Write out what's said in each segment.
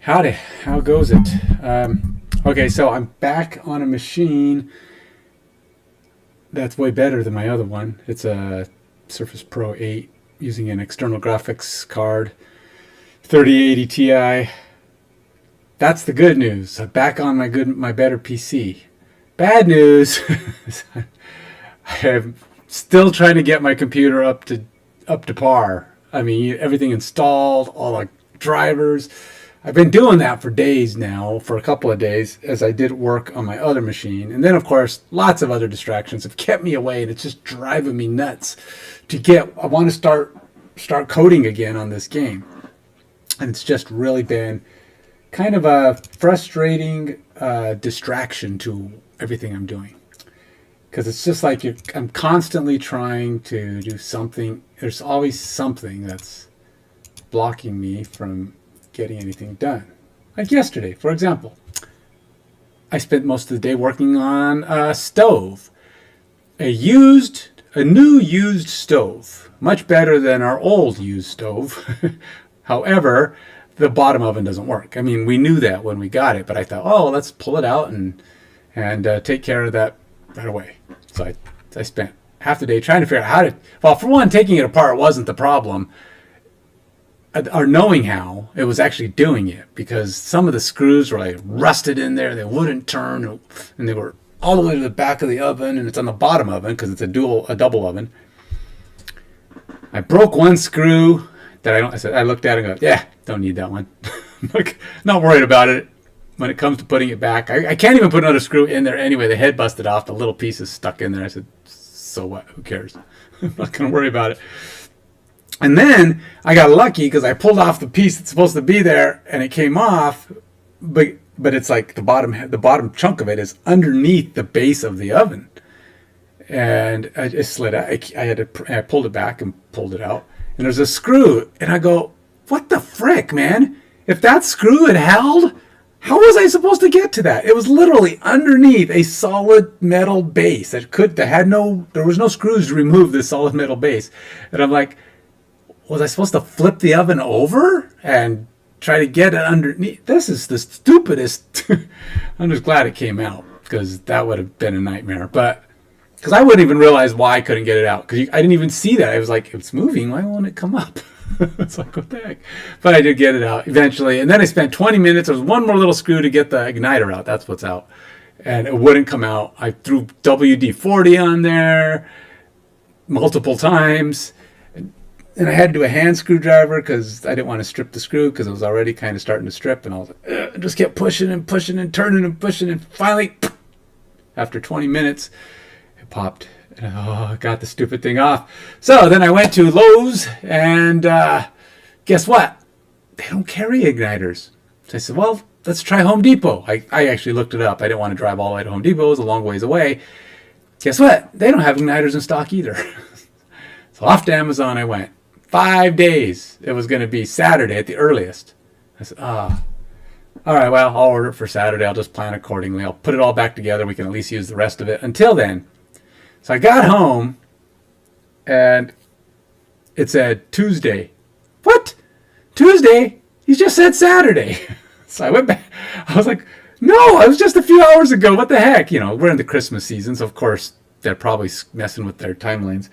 Howdy, how goes it? Okay, so I'm back on a machine that's way better than my other one. It's a Surface Pro 8 using an external graphics card, 3080 Ti. That's the good news. I'm back on my better PC. Bad news, I'm still trying to get my computer up to par. I mean, everything installed, all the drivers. I've been doing that for days now, for a couple of days, as I did work on my other machine. And then, of course, lots of other distractions have kept me away, and it's just driving me nuts I want to start coding again on this game. And it's just really been kind of a frustrating distraction to everything I'm doing. Because it's just like I'm constantly trying to do something. There's always something that's blocking me from getting anything done. Like yesterday, for example, I spent most of the day working on a stove, a new used stove, much better than our old used stove. However, the bottom oven doesn't work. I mean, we knew that when we got it, but I thought, oh, let's pull it out and take care of that right away. So I spent half the day trying to figure out how to. Well, for one, taking it apart wasn't the problem. Or knowing how it was actually doing it, because some of the screws were like rusted in there, they wouldn't turn, and they were all the way to the back of the oven, and it's on the bottom oven because it's a double oven. I broke one screw that I looked at it and go, yeah, don't need that one. Like, not worried about it when it comes to putting it back. I can't even put another screw in there anyway. The head busted off, the little piece is stuck in there. I said, so what? Who cares? I'm not going to worry about it. And then I got lucky because I pulled off the piece that's supposed to be there, and it came off, but it's like the bottom chunk of it is underneath the base of the oven, and I just slid out. I pulled it back and pulled it out, and there's a screw, and I go, what the frick, man? If that screw had held, how was I supposed to get to that? It was literally underneath a solid metal base there was no screws to remove this solid metal base, and I'm like, was I supposed to flip the oven over and try to get it underneath? This is the stupidest. I'm just glad it came out, because that would have been a nightmare. But because I wouldn't even realize why I couldn't get it out, because I didn't even see that. I was like, it's moving. Why won't it come up? It's like, what the heck? But I did get it out eventually. And then I spent 20 minutes. There was one more little screw to get the igniter out. That's what's out. And it wouldn't come out. I threw WD-40 on there multiple times. And I had to do a hand screwdriver because I didn't want to strip the screw, because it was already kind of starting to strip. And I was like, I just kept pushing and pushing and turning and pushing. And finally, after 20 minutes, it popped. And I got the stupid thing off. So then I went to Lowe's, and guess what? They don't carry igniters. So I said, well, let's try Home Depot. I actually looked it up. I didn't want to drive all the way to Home Depot. It was a long ways away. Guess what? They don't have igniters in stock either. So off to Amazon I went. 5 days. It was going to be Saturday at the earliest. I said, all right, well, I'll order it for Saturday. I'll just plan accordingly. I'll put it all back together. We can at least use the rest of it until then. So I got home, and it said Tuesday. What? Tuesday? You just said Saturday. So I went back. I was like, no, it was just a few hours ago. What the heck? We're in the Christmas season, so of course they're probably messing with their timelines.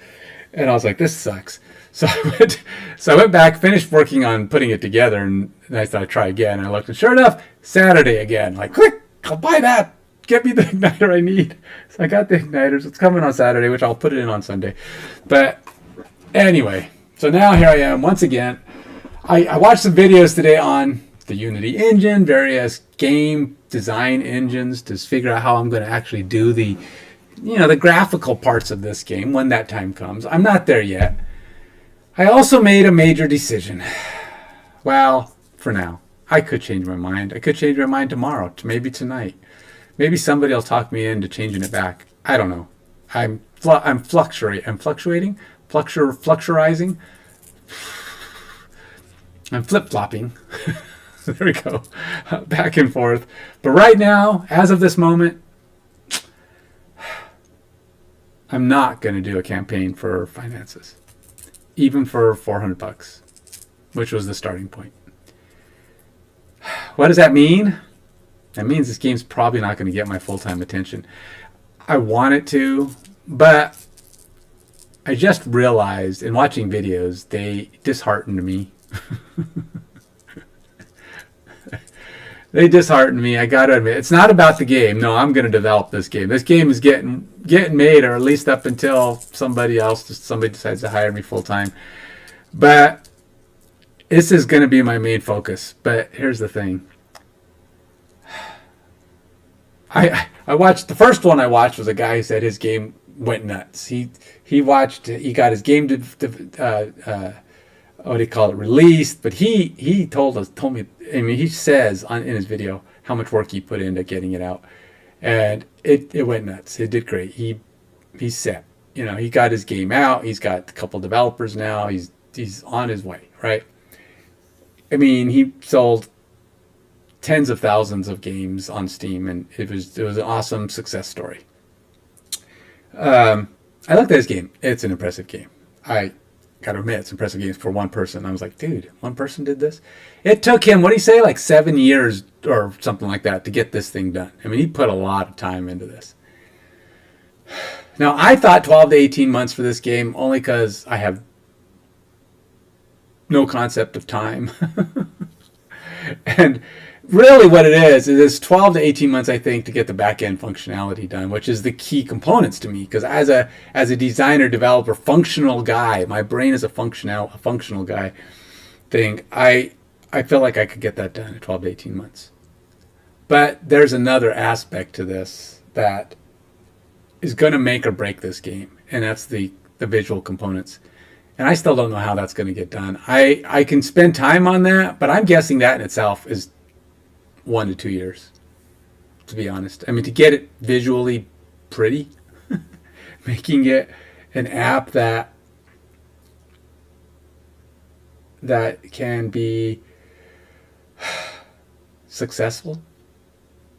And I was like, this sucks. So I went back, finished working on putting it together, and I thought I'd try again. And I looked, and sure enough, Saturday again. Like, quick, I'll buy that. Get me the igniter I need. So I got the igniters. It's coming on Saturday, which I'll put it in on Sunday. But anyway, so now here I am once again. I watched some videos today on the Unity engine, various game design engines, to figure out how I'm going to actually do the graphical parts of this game when that time comes. I'm not there yet. I also made a major decision. Well, for now. I could change my mind. I could change my mind tomorrow, maybe tonight. Maybe somebody will talk me into changing it back. I don't know. I'm fluctuating. I'm flip-flopping. There we go. Back and forth. But right now, as of this moment, I'm not going to do a campaign for finances. Even for $400, which was the starting point. What does that mean? That means this game's probably not going to get my full-time attention. I want it to, but I just realized in watching videos, they disheartened me. They disheartened me. I got to admit, it's not about the game. No, I'm going to develop this game. This game is getting made, or at least up until somebody decides to hire me full time. But this is going to be my main focus. But here's the thing. I watched the first one I watched was a guy who said his game went nuts. He got his game what do you call it, released, but he told me, I mean, he says in his video how much work he put into getting it out, and it went nuts. It did great. He's set. You know, he got his game out. He's got a couple developers now. He's on his way, right? I mean, he sold tens of thousands of games on Steam, and it was an awesome success story. I like this game. It's an impressive game. I gotta admit, it's impressive games for one person. I was like, dude, one person did this? It took him, what do you say, like 7 years or something like that to get this thing done. I mean, he put a lot of time into this. Now, I thought 12 to 18 months for this game only because I have no concept of time. And really what it is 12 to 18 months, I think, to get the back-end functionality done, which is the key components to me. Because as a designer, developer, functional guy, my brain is a functional guy thing. I feel like I could get that done in 12 to 18 months. But there's another aspect to this that is going to make or break this game, and that's the visual components. And I still don't know how that's going to get done. I can spend time on that, but I'm guessing that in itself is 1 to 2 years, to be honest. I mean, to get it visually pretty, making it an app that can be successful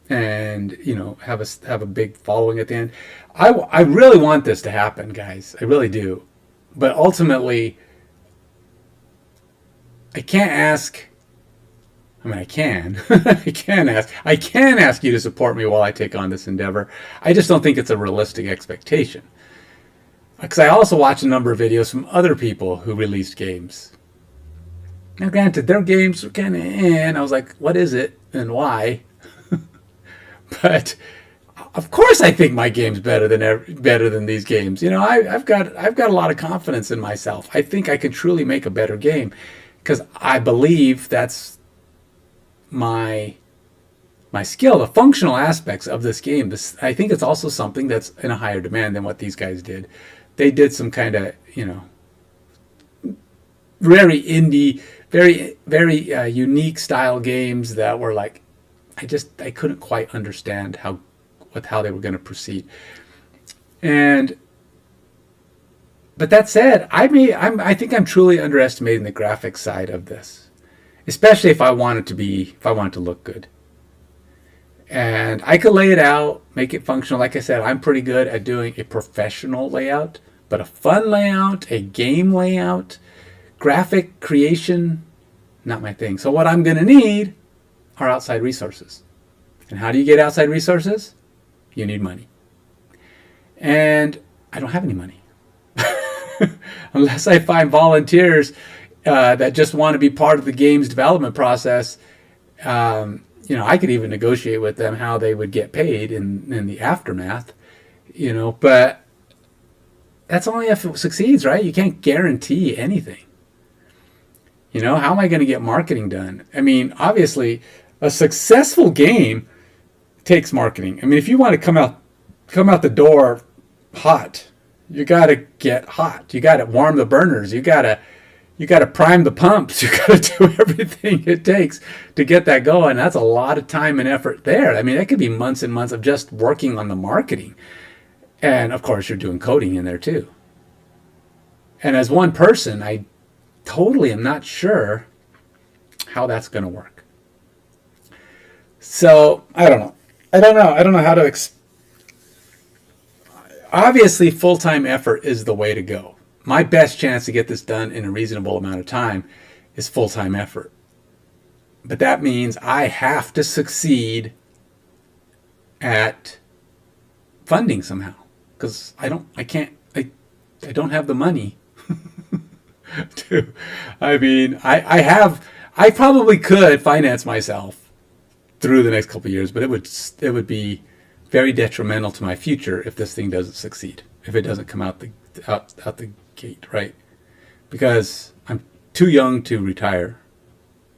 and, you know, have a big following at the end. I really want this to happen, guys. I really do. But ultimately, I can't ask. I mean, I can. I can ask you to support me while I take on this endeavor. I just don't think it's a realistic expectation. Because I also watch a number of videos from other people who released games. Now, granted, their games were kind of and I was like, what is it and why? But of course, I think my game's better than these games. You know, I've got a lot of confidence in myself. I think I can truly make a better game because I believe that's my skill. The functional aspects of this game. I think it's also something that's in a higher demand than what these guys did. They did some kind of, you know, very indie, very unique style games that were like, I couldn't quite understand how they were going to proceed. But that said, I think I'm truly underestimating the graphics side of this, especially if I want it to look good. And I could lay it out, make it functional. Like I said, I'm pretty good at doing a professional layout, but a fun layout, a game layout, graphic creation, not my thing. So what I'm going to need are outside resources. And how do you get outside resources? You need money. And I don't have any money. Unless I find volunteers that just want to be part of the game's development process. You know, I could even negotiate with them how they would get paid in the aftermath. You know, but that's only if it succeeds, right? You can't guarantee anything. You know, how am I going to get marketing done? I mean, obviously, a successful game takes marketing. I mean, if you want to come out the door hot, you got to get hot. You got to warm the burners. You got to prime the pumps. You got to do everything it takes to get that going. That's a lot of time and effort there. I mean, that could be months and months of just working on the marketing. And of course, you're doing coding in there too. And as one person, I totally am not sure how that's going to work. So, I don't know. I don't know how to obviously, full-time effort is the way to go. My best chance to get this done in a reasonable amount of time is full-time effort. But that means I have to succeed at funding somehow, because I don't have the money to. I probably could finance myself through the next couple of years, but it would be very detrimental to my future if this thing doesn't succeed, if it doesn't come out the gate, right? Because I'm too young to retire.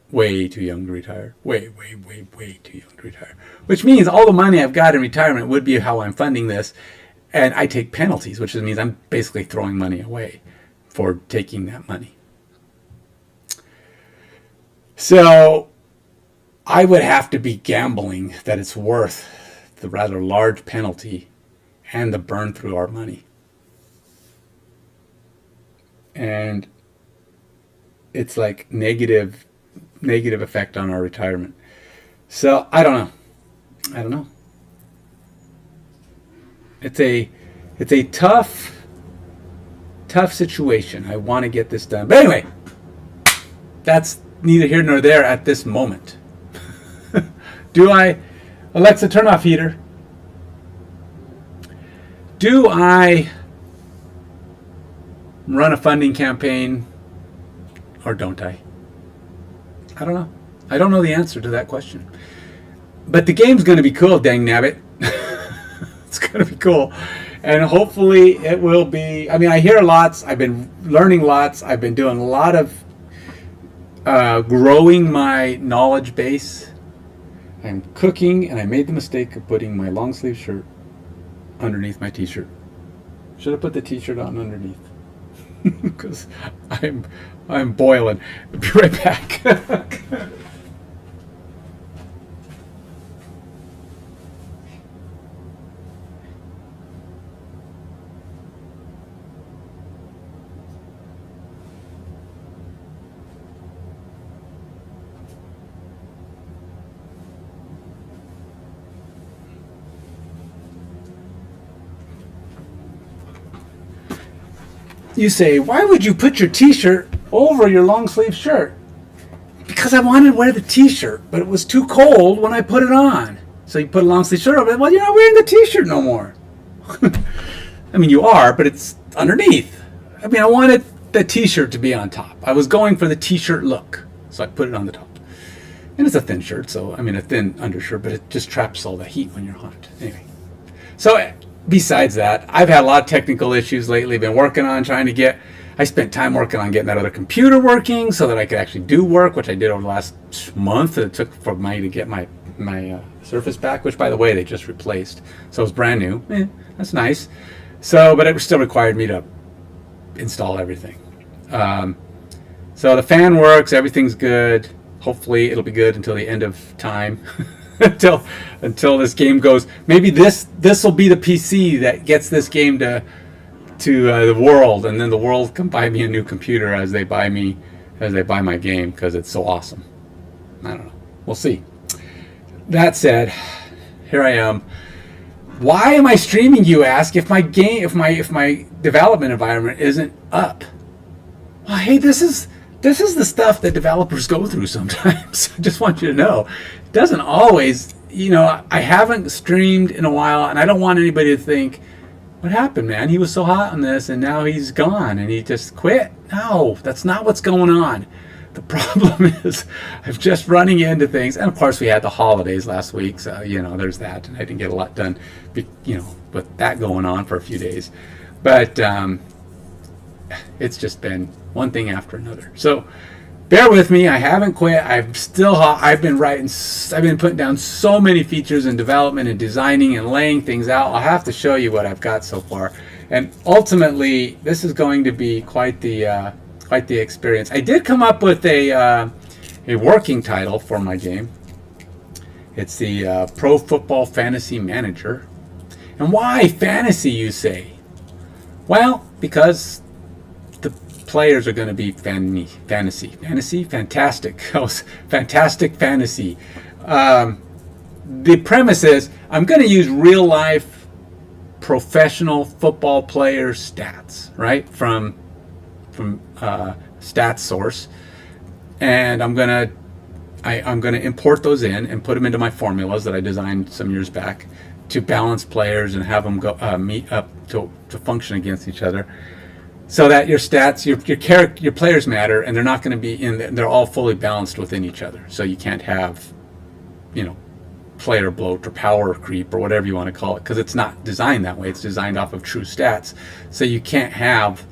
Way too young to retire. Way too young to retire. Which means all the money I've got in retirement would be how I'm funding this. And I take penalties, which means I'm basically throwing money away for taking that money. So I would have to be gambling that it's worth the rather large penalty and the burn through our money. And it's like negative effect on our retirement. So I don't know. It's a tough situation. I want to get this done. But anyway, that's neither here nor there at this moment. Alexa, turn off heater. Do I run a funding campaign or don't I? I don't know. I don't know the answer to that question. But the game's going to be cool, dang nabbit. It's going to be cool. And hopefully it will be. I mean, I hear lots. I've been learning lots. I've been doing a lot of growing my knowledge base. I'm cooking, and I made the mistake of putting my long sleeve shirt underneath my t-shirt. Should have put the t-shirt on underneath. Because I'm boiling. I'll be right back. You say, why would you put your t-shirt over your long sleeve shirt? Because I wanted to wear the t-shirt, but it was too cold when I put it on. So you put a long sleeve shirt over it. Well, you're not wearing the t-shirt no more. I mean, you are, but it's underneath. I mean, I wanted the t-shirt to be on top. I was going for the t-shirt look, so I put it on the top. And it's a thin shirt, so I mean a thin undershirt, but it just traps all the heat when you're hot. Anyway, so besides that, I've had a lot of technical issues lately. Been working on I spent time working on getting that other computer working so that I could actually do work, which I did over the last month. It took for me to get my Surface back, which by the way they just replaced, so it's brand new. That's nice. So, but it still required me to install everything. So the fan works, everything's good. Hopefully it'll be good until the end of time. until this game goes. Maybe this will be the PC that gets this game to the world, and then the world can buy me a new computer as they buy my game, because it's so awesome. I don't know. We'll see. That said, here I am. Why am I streaming, you ask, if my development environment isn't up? Well, hey, this is the stuff that developers go through sometimes. I just want you to know. It doesn't always, I haven't streamed in a while, and I don't want anybody to think, what happened, man? He was so hot on this, and now he's gone, and he just quit. No, that's not what's going on. The problem is I'm just running into things. And, of course, we had the holidays last week, so, there's that, and I didn't get a lot done, with that going on for a few days. But it's just been one thing after another. So bear with me. I haven't quit. I've been putting down so many features in development and designing and laying things out. I'll have to show you what I've got so far. And ultimately, this is going to be quite the experience. I did come up with a working title for my game. It's the Pro Football Fantasy Manager. And why fantasy, you say? Well, because the players are going to be fantastic fantasy. The premise is I'm going to use real life professional football player stats, right, from stats source, and I'm I'm going to import those in and put them into my formulas that I designed some years back to balance players and have them go meet up to function against each other, so that your stats, your players matter, and they're not going to be they're all fully balanced within each other. So you can't have, player bloat or power creep or whatever you want to call it, because it's not designed that way. It's designed off of true stats. So you can't have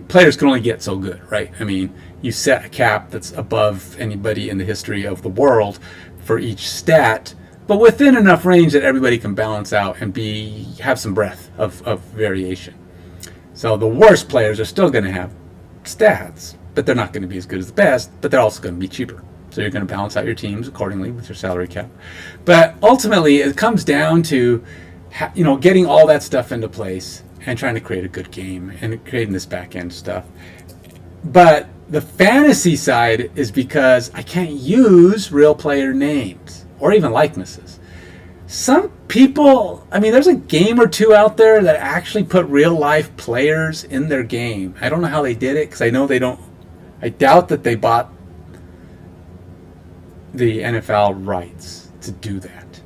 players can only get so good, right? I mean, you set a cap that's above anybody in the history of the world for each stat, but within enough range that everybody can balance out and have some breadth of variation. So the worst players are still going to have stats, but they're not going to be as good as the best, but they're also going to be cheaper. So you're going to balance out your teams accordingly with your salary cap. But ultimately, it comes down to getting all that stuff into place and trying to create a good game and creating this back end stuff. But the fantasy side is because I can't use real player names or even likenesses. Some people, there's a game or two out there that actually put real life players in their game. I don't know how they did it, because I know they don't. I doubt that they bought the NFL rights to do that.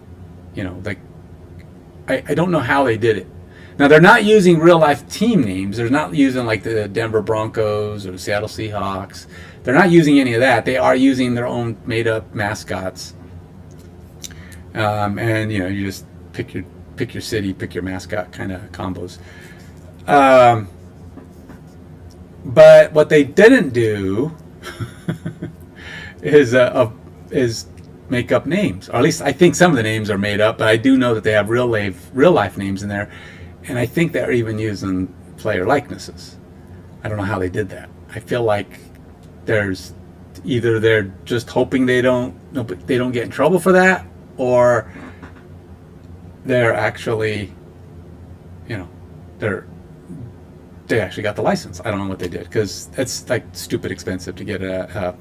I don't know how they did it. Now, they're not using real life team names. They're not using like the Denver Broncos or the Seattle Seahawks. They're not using any of that. They are using their own made up mascots. And you just pick your city, pick your mascot kind of combos. But what they didn't do is make up names, or at least I think some of the names are made up. But I do know that they have real life names in there, and I think they're even using player likenesses. I don't know how they did that. I feel like there's either they're just hoping they don't get in trouble for that, or they're actually, they actually got the license. I don't know what they did, because it's like stupid expensive to get an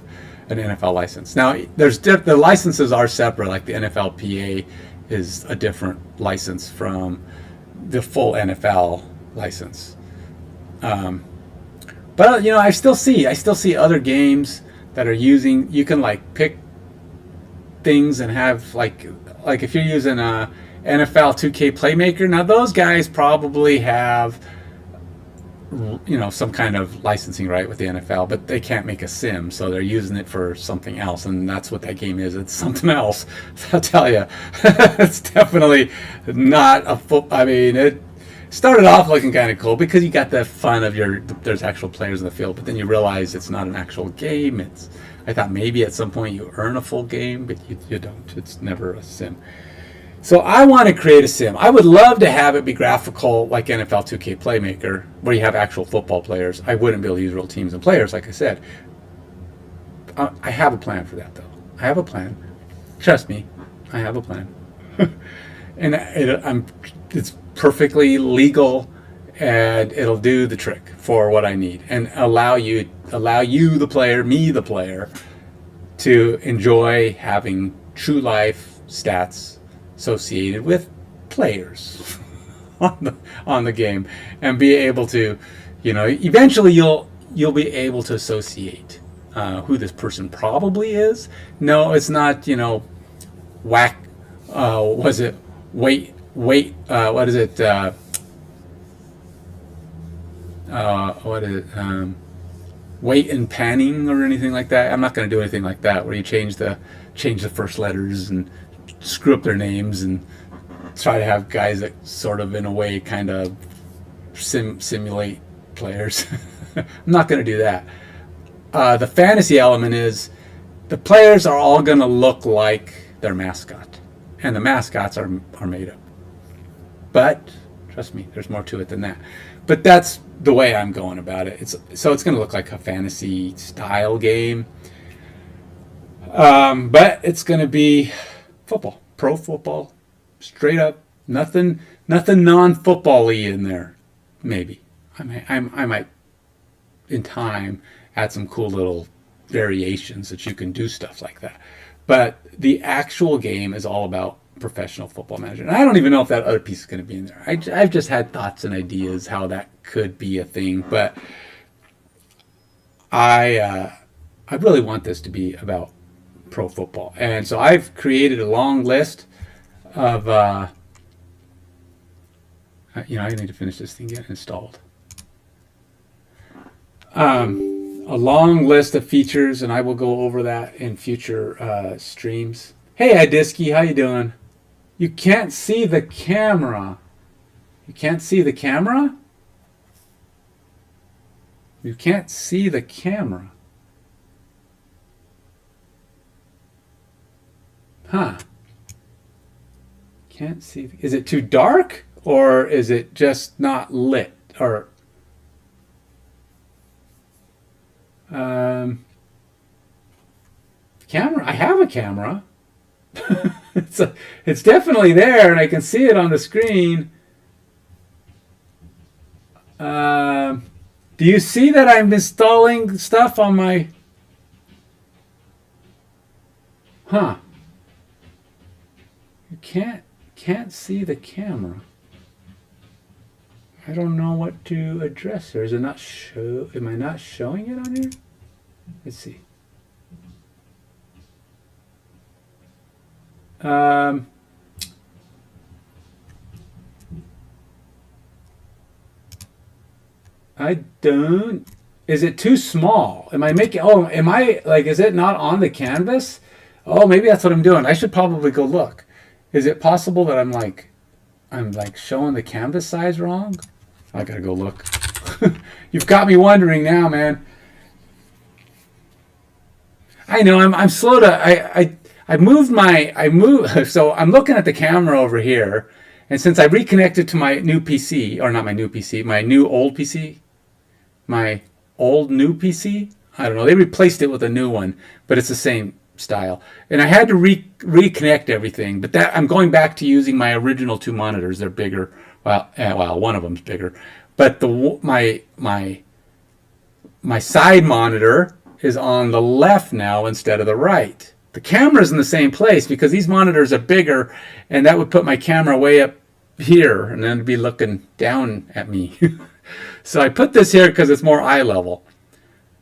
NFL license. Now, the licenses are separate. Like the NFLPA is a different license from the full NFL license. But I still see other games that are using. You can like pick things and have like if you're using a NFL 2K Playmaker. Now those guys probably have some kind of licensing right with the NFL, but they can't make a sim, so they're using it for something else, and that's what that game is. It's something else. I'll tell you, it's definitely not a football. It started off looking kind of cool because you got the fun of there's actual players in the field, but then you realize it's not an actual game. I thought maybe at some point you earn a full game, but you don't. It's never a sim. So I want to create a sim. I would love to have it be graphical like NFL 2K Playmaker, where you have actual football players. I wouldn't be able to use real teams and players, like I said. I have a plan for that, though. I have a plan. Trust me, I have a plan. And it's perfectly legal, and it'll do the trick for what I need, and allow you the player, me the player, to enjoy having true life stats associated with players on the game, and be able to, eventually you'll be able to associate who this person probably is. No, it's not, whack. Was it wait? What is it? What is it? Weight and panning or anything like that. I'm not going to do anything like that, where you change the first letters and screw up their names and try to have guys that sort of, in a way, kind of simulate players. I'm not going to do that. The fantasy element is the players are all going to look like their mascot, and the mascots are made up. But trust me, there's more to it than that. But that's the way I'm going about it. It's going to look like a fantasy style game, but it's going to be football, pro football, straight up. Nothing non-football-y in there. Maybe I might in time add some cool little variations that you can do stuff like that. But the actual game is all about professional football manager. And I don't even know if that other piece is going to be in there. I've just had thoughts and ideas how that could be a thing, but I really want this to be about pro football. And so I've created a long list of, I need to finish this thing getting installed. A long list of features, and I will go over that in future streams. Hey, Idisky, how you doing? You can't see the camera. You can't see the camera? You can't see the camera. Huh. Can't see. Is it too dark? Or is it just not lit? Or camera? I have a camera. It's definitely there, and I can see it on the screen. Do you see that I'm installing stuff on my... Huh. You can't see the camera. I don't know what to address here. Is it not show? Am I not showing it on here? Let's see. I don't. Is it too small? Am I making? Oh, am I like? Is it not on the canvas? Oh, maybe that's what I'm doing. I should probably go look. Is it possible that I'm like showing the canvas size wrong? I gotta go look. You've got me wondering now, man. I know I'm slow to. I moved. So I'm looking at the camera over here, and since I reconnected to my new PC, or not my new PC, my new old PC, my old new PC. I don't know. They replaced it with a new one, but it's the same style. And I had to reconnect everything. But that I'm going back to using my original two monitors. They're bigger. Well, one of them's bigger. But my side monitor is on the left now instead of the right. The camera's in the same place because these monitors are bigger, and that would put my camera way up here, and then it'd be looking down at me. So I put this here because it's more eye level.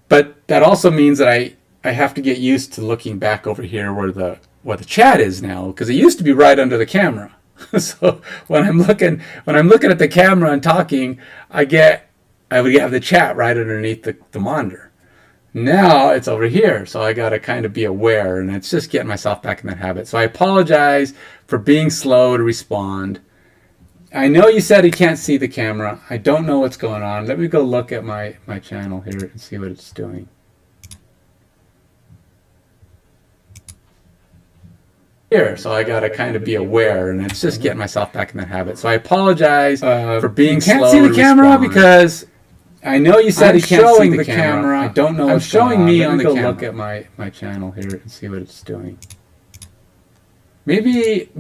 But that also means that I have to get used to looking back over here where the chat is now, because it used to be right under the camera. So when I'm looking at the camera and talking, I would have the chat right underneath the monitor. Now it's over here, so I got to kind of be aware, and it's just getting myself back in that habit. So I apologize for being slow to respond. I know you said you can't see the camera. I don't know what's going on. Let me go look at my channel here and see what it's doing. Here, so I got to kind of be aware, and it's just getting myself back in that habit. So I apologize for being slow. You can't see the camera because I know you said you can't see the camera. I don't know what's showing me on the camera. Let me go look at my channel here and see what it's doing. Maybe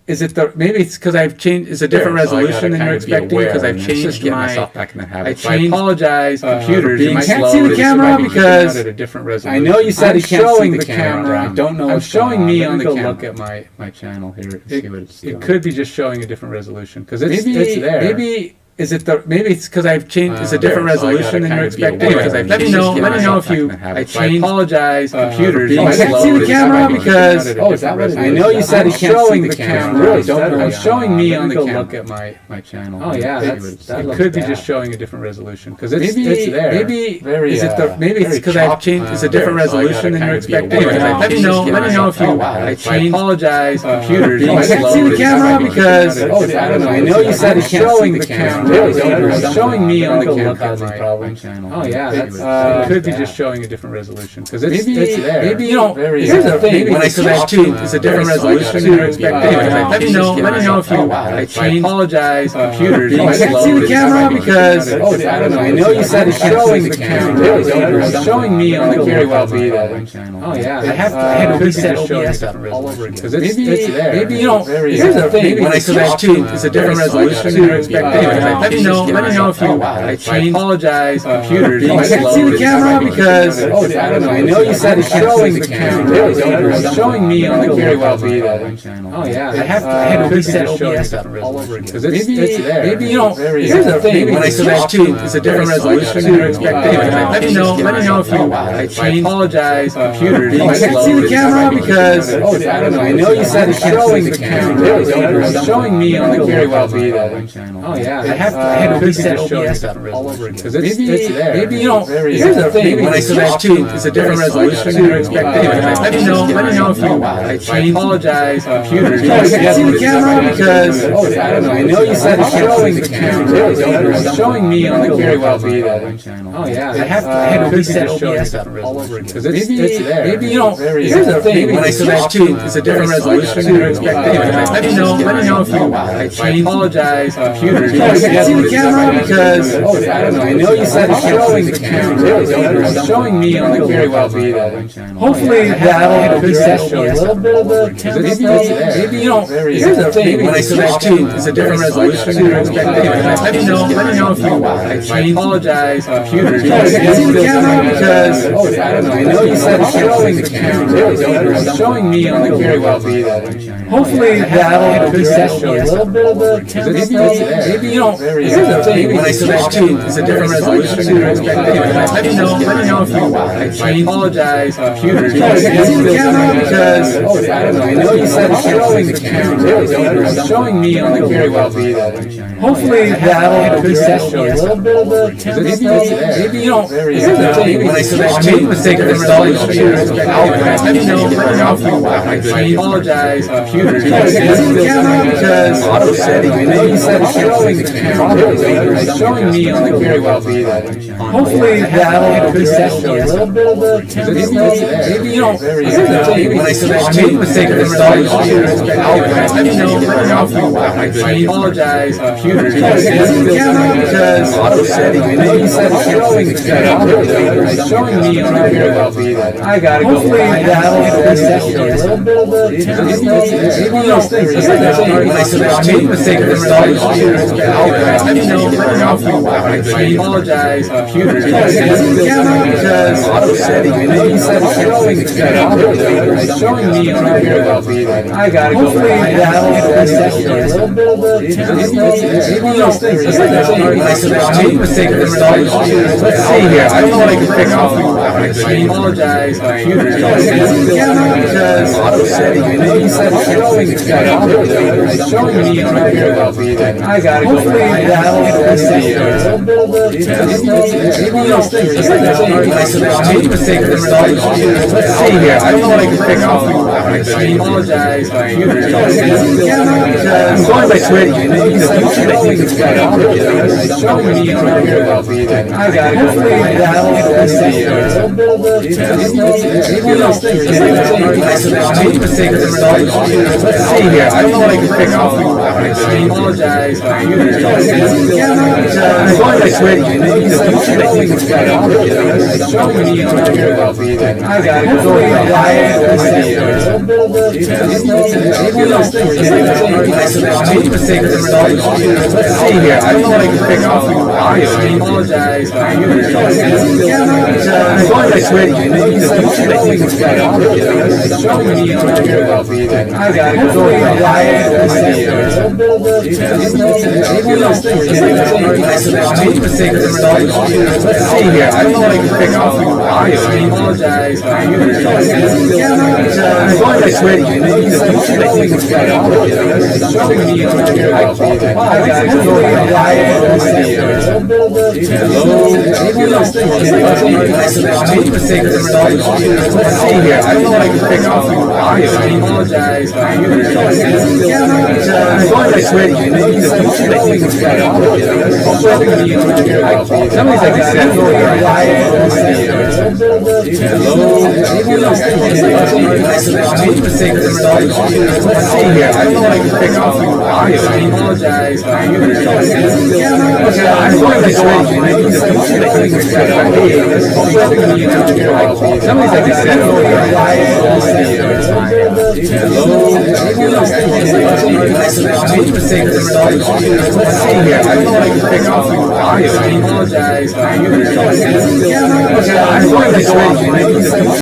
it's because I've changed. It's a different resolution than you're expecting because I've changed myself back in that habit. So I apologize, computers. You can't see the camera because at a different resolution. I know you said you can't see the camera. I don't know what's showing me on the camera. Let me go look at my channel here and see what it's doing. It could be just showing a different resolution because it's there. Maybe it's because I've changed. It's a different resolution than you're expecting. Let me know if you. I apologize, computers. You can't see the camera because is that what it is? I know you said you can't see the camera. I don't know. It's showing me on the camera. Let me go look at my channel. Oh yeah, it could be just showing a different resolution because it's there. Maybe it's because I've changed. It's a different resolution than you're expecting. Let me know if you. I apologize, computers. You can't see the camera because I know you said you can't see the camera. It's showing me on the camera. My channel. Oh yeah, it could be just showing a different resolution because it's there. Maybe here's the thing. Because I've changed, it's a different resolution than you're expecting. Let me know if you. I apologize, computers. You can't see the camera because I know you said it's showing the camera. It's showing me on the camera. Very well be that channel. Oh yeah, I had to reset OBS all over again because it's there. Maybe here's the thing. Because I've changed, it's a different resolution than you're expecting. Let me know if you. I apologize. Computers. I can't see the camera because I don't know. I know you said it's showing the camera. It's showing me on the very well be that. Oh yeah. I had to reset OBS all over again. Because it's there. Maybe you know. Here's the thing. When I switch to it's a different resolution than you're expecting. Let me know if you. I apologize. Computers. I can't see the camera because I don't know. I know you said it's showing the camera. It's showing me on the very well be that. Oh yeah. I had to reset OBS all over again. Because it's there. Maybe you know. Here's the thing. When I switch to it's a different resolution than you're expecting. Let me know if you. I apologize. Computers. I can't see the camera because I don't know. I know you said it's showing the camera. It's showing me on the very well be that. Oh yeah. I had to reset OBS all over again. Because it's there. Maybe you know. Here's the thing. When I switch to it's a different resolution than you're expecting. Let me know if you. I apologize. Computers. I can't see the camera because I don't know. I know you said it's showing the camera. It's showing me on the very well be that. Hopefully that'll reset a little bit of the camera. Maybe you know. Here's the thing. When I switch to it's a different resolution than you're expecting. Let me know if you. I apologize. Computers. I can't see the camera because I don't know. I know you said it's showing the camera. It's showing me on the very well be that. Hopefully that'll reset a little bit of the camera. Maybe you know. Here's the thing. When I switch to it's a different resolution than you're expecting. Let me know if you. I apologize. Computers. I can't see the camera because I don't know. I know you said it's showing the camera. It's showing me on the very well be that. Hopefully that'll reset a little bit of the camera. Maybe you know. Here's the thing. When I switch to the mistake of installing computers. Let me know if you. I apologize. Computers. I can't see the camera because auto setting. I know you said it's showing the camera. It's showing me on the very well be that. Hopefully that'll reset a little bit of the camera. Maybe you know. Here's the thing. When I switch to the mistake of installing computers. Let me know if you. I apologize. Computers. I can't see the camera because auto setting. I know you said it's showing the camera. It's showing me on the very well be that. I gotta go. Hopefully that'll reset a little bit of the camera. Maybe you know. When I switch to the mistake of installing computers. Let me know if you. I apologize. Computers. I can't see the camera because auto setting. I know you said it's showing the camera. It's showing me on the very well be that. I gotta go. Hopefully that'll reset a little bit of the camera. Maybe you know. When I switch to the mistake of installing computers. Let's see here. I don't know what I can pick off. I apologize. Computers. I can't see the camera because auto setting. I know you said it's showing the camera. It's showing me on the very well be that. I gotta go. Hopefully that'll reset a little bit of the camera. Maybe you know. When I switch to the mistake of installing computers. Let's see here. I don't know what I can pick off. I apologize. Computers. I can't see the camera because I'm going by Twitter. I know you said it's showing the camera. It's showing me on the very well be that. I gotta go. Hopefully that'll reset a little bit of the camera. Maybe you know. When I switch to the mistake of installing computers. Let's see here. I don't know what I can pick off. I apologize. Computers. I can't see the camera because I'm going by Twitter. I know you said it's showing the camera. It's showing me on the very well be that. I gotta go. Hopefully that'll reset a little bit of the camera. Maybe you know. When I switch to the mistake of installing computers. Let's see here. I don't know what I can pick off. I apologize. Computers. I can't see the camera because I'm going by Twitter. I know you said it's showing the camera. It's showing me on the very well be that. I gotta go. Hopefully that'll reset a little bit of the camera. Maybe you know. When I switch to the mistake of installing computers. Let's see here. I don't know what I can pick off. I apologize. Computers. I can't see the camera because I'm going by Twitter. I know you said it's showing the camera. It's showing me on the very well be that. I gotta go. Hopefully that'll reset a little bit of the camera. Maybe you know. When I switch to the mistake of installing computers. Let's see here. I don't know what I can pick off. I apologize. Computers. I can't see the camera because I'm going by Twitter. I know you said it's showing the camera. It's showing me on the very well be that. Somebody's like I said. When I switch to the mistake of installing computers. Let's see here. I don't know what I can pick off. I apologize. Computers. I can't see the camera. Okay, I'm going by Twitter. I know you said it's showing the camera. Somebody's like I said. I apologize.